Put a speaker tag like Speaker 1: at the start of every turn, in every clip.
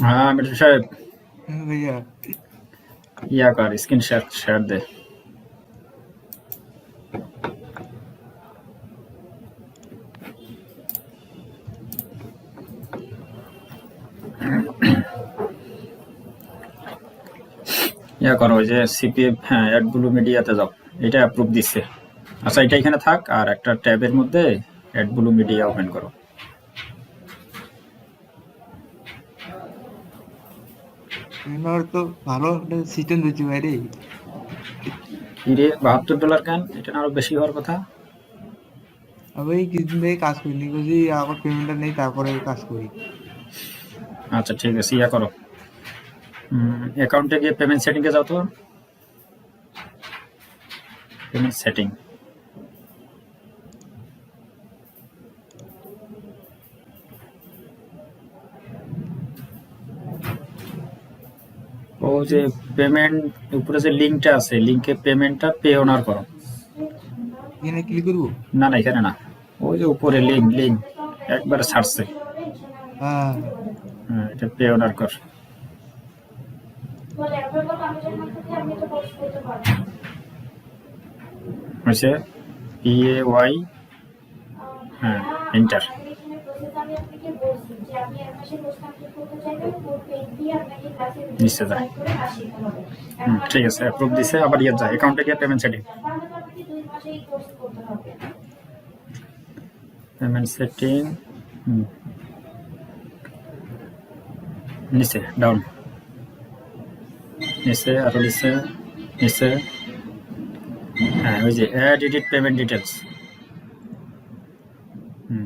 Speaker 1: हाँ मित्र साहब
Speaker 2: भैया
Speaker 1: या कर स्क्रीन शेयर दे ইয়া করো যে সিপিএফ হ্যাঁ অ্যাডব্লু মিডিয়াতে যাও এটা অ্যাপ্রুভ দিচ্ছে আচ্ছা এটা এখানে থাক আর একটা ট্যাবের মধ্যে অ্যাডব্লু মিডিয়া ওপেন করো
Speaker 2: আমার তো ভালো একটা সিস্টেম দিচ্ছি ভাই রে
Speaker 1: কি রে $72 কেন এটা না আরো বেশি হওয়ার কথা
Speaker 2: আমি এই কিছুদিন থেকে কাজ করিনি বুঝি আমার পেমেন্টটা নেই তারপরে কাজ করি
Speaker 1: আচ্ছা ঠিক আছে ইয়া করো অ্যাকাউন্টে গিয়ে পেমেন্ট সেটিংয়ে যাও তো পেমেন্ট সেটিং ও যে পেমেন্ট উপরে যে লিংকটা আছে লিংকে পেমেন্টটা পে অনার করো
Speaker 2: এখানে ক্লিক করবো
Speaker 1: না না এখানে না ওই যে উপরে লিংক একবার ছাড়ছে
Speaker 2: হ্যাঁ
Speaker 1: হ্যাঁ এটা পে অনার কর হয়েছে PAY হ্যাঁ এন্টার নিচে যায় ঠিক আছে অ্যাপ্রুভ দিছে আবার ইয়ে যায় অ্যাকাউন্টে গিয়ে পেমেন্ট সেটিং পেমেন্ট সেটিং নিচে ডাউন নিচে আরো নিচে হ্যাঁ ওই যে অ্যাড এডিট পেমেন্ট ডিটেলস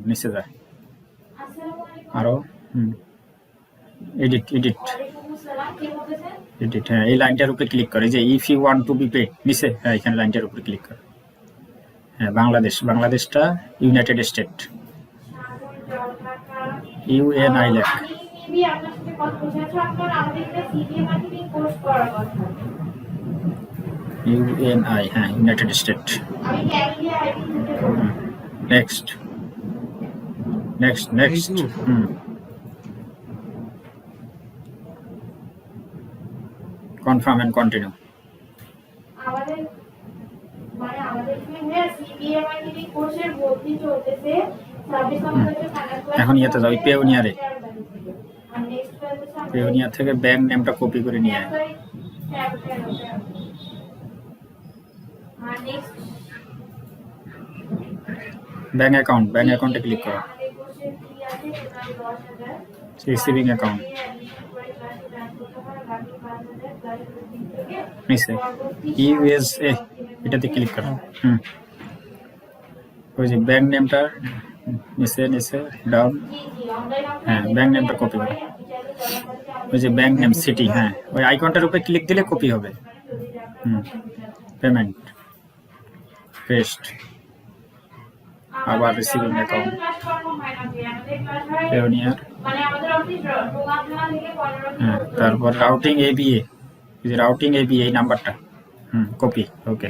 Speaker 1: নিচে যায় আরো এডিট হ্যাঁ এই লাইনটার উপরে ক্লিক করে যে if you want to be paid নিচে হ্যাঁ এখানে লাইনটার উপরে ক্লিক করে হ্যাঁ বাংলাদেশটা ইউনাইটেড স্টেট UNI লেখ UNI হ্যাঁ United State next confirm and continue এখন ইয়েতে যাও পেওনিয়ারে পেওনিয়ার থেকে ব্যাংক নেমটা কপি করে নিয়ে আয় ব্যাংক অ্যাকাউন্টে ক্লিক করো রিসিভিং অ্যাকাউন্ট নিচে USA এটাতে ক্লিক করো ওই যে ব্যাংক নেমটা নিচে ডাউন হ্যাঁ ব্যাংক নেমটা কপি করো ওই যে ব্যাংক নেম সিটি হ্যাঁ ওই আইকনটার উপরে ক্লিক দিলে কপি হবে পেমেন্ট পেস্ট আবার রিসিভিং অ্যাকাউন্ট পেওনিয়ার হ্যাঁ তারপর রাউটিং ABA এই যে রাউটিং ABA এই নাম্বারটা কপি ওকে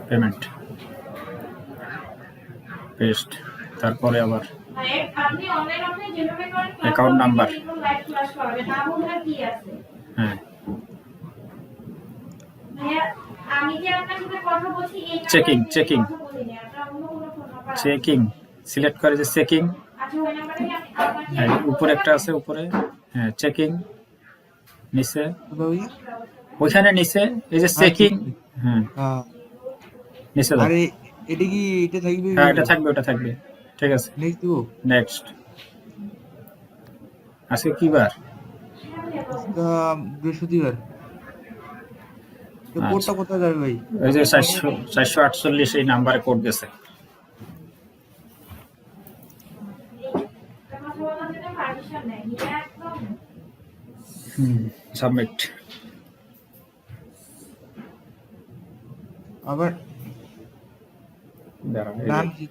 Speaker 1: পেমেন্ট পেস্ট তারপরে আবার অ্যাকাউন্ট নাম্বার হ্যাঁ চেকিং সিলেক্ট করে যে চেকিং উপরে একটা আছে উপরে হ্যাঁ চেকিং নিচে ওইখানে নিচে এই যে চেকিং নিচে
Speaker 2: আরে এটা কি এটা থাকবে
Speaker 1: হ্যাঁ এটা থাকবে ওটা থাকবে ঠিক আছে নেক্সট আজকে কি বার
Speaker 2: বৃহস্পতিবার কোডটা কোথায় যাবে ভাই
Speaker 1: ওই যে 448 এই নাম্বারে কোড গেছে সাবমিট
Speaker 2: আবার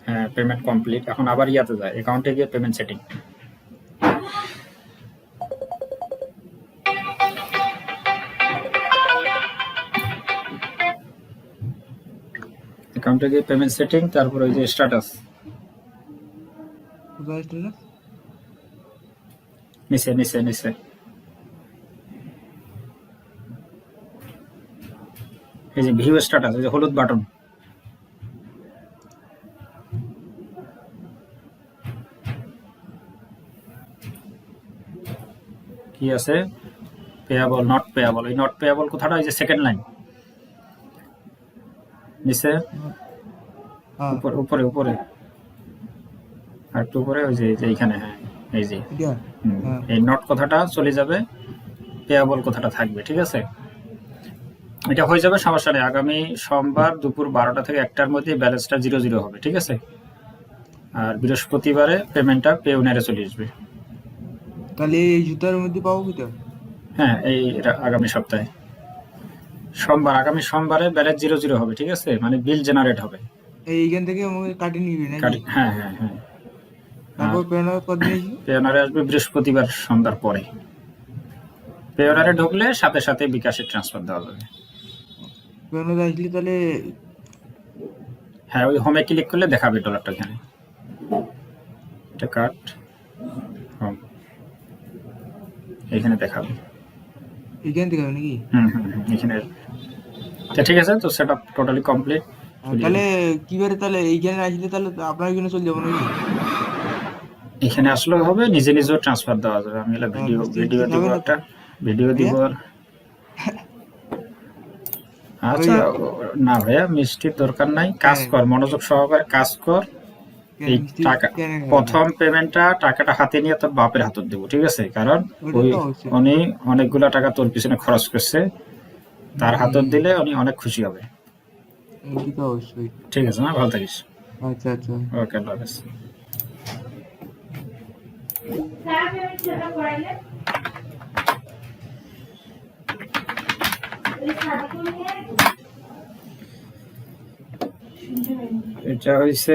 Speaker 1: হ্যাঁ পেমেন্ট কমপ্লিট এখন আবার ইয়াতে যায় অ্যাকাউন্টে গিয়ে পেমেন্ট সেটিং অ্যাকাউন্টে গিয়ে পেমেন্ট সেটিং তারপর ওই যে স্ট্যাটাস নিচে এই যে ভিউ স্ট্যাটাস, এই যে হলুদ বাটন, কি আছে পেয়াবল, নট পেয়াবল। এই নট পেয়াবল কথাটা এই যে সেকেন্ড লাইন নিচে,
Speaker 2: হ্যাঁ
Speaker 1: উপরে উপরে উপরে আর একটু উপরে, ওই যে এইখানে, হ্যাঁ এই যে
Speaker 2: এটা হ্যাঁ
Speaker 1: এই নট কথাটা চলে যাবে, পেয়াবল কথাটা থাকবে, ঠিক আছে। এটা হয়ে যাবে, সমস্যা নেই। আগামী সোমবার দুপুর 12টা থেকে 1টার মধ্যে ব্যালেন্সটা 00 হবে, ঠিক আছে। আর বৃহস্পতিবারে পেমেন্টটা পেওনারে চলে আসবে।
Speaker 2: তাহলে এই জুতার মধ্যে পাবো কি তো?
Speaker 1: হ্যাঁ, এই আগামী সপ্তাহে সোমবার, আগামী সোমবারে ব্যালেন্স 00 হবে, ঠিক আছে, মানে বিল জেনারেট হবে।
Speaker 2: এইখান থেকে আমাকে কাটে নিবি নাকি?
Speaker 1: হ্যাঁ হ্যাঁ হ্যাঁ।
Speaker 2: তারপর পেমেন্ট কদিন আসবে?
Speaker 1: পেওনারে আসবে বৃহস্পতিবার সন্ধ্যার পরে। পেওনারে ঢুকলে সাথে সাথে বিকাশে ট্রান্সফার দেওয়া যাবে।
Speaker 2: পেমেন্ট আসলে তাহলে
Speaker 1: হ্যাঁ, ওই হোমে ক্লিক করলে দেখাবে ডলারটা এখানে। এটা কাট হোম, এখানে দেখাবে।
Speaker 2: এইখান থেকে হবে নাকি?
Speaker 1: এখানে। ঠিক আছে, তো সেটআপ টোটালি কমপ্লিট।
Speaker 2: তাহলে কিবারে তাহলে এইখানে আসলে তাহলে আপনার এখানে চলে যাবো নাকি?
Speaker 1: এখানে আসলে হবে, নিজে নিজেও ট্রান্সফার দেওয়া যাবে। আমি ভিডিও
Speaker 2: মিস্ত্রি
Speaker 1: দিব
Speaker 2: খাবে না তো?
Speaker 1: একটা, ভিডিও দিব। আচ্ছা, না ভাইয়া, মিষ্টির দরকার নাই, কাজ কর, মনোযোগ সহকারে কাজ কর। এই টাকা প্রথম পেমেন্টটা, টাকাটা হাতে নিয়ে তোর বাপের হাতে দেবো, ঠিক আছে, কারণ ওই উনি অনেকগুলা টাকা তোর পিছনে খরচ করছে, তার হাতে দিলে উনি অনেক খুশি হবে।
Speaker 2: অবশ্যই।
Speaker 1: ঠিক আছে, না, ভালো থাকিস।
Speaker 2: আচ্ছা আচ্ছা।
Speaker 1: ওকে, আল্লাহ হাফেজ। এটা হইছে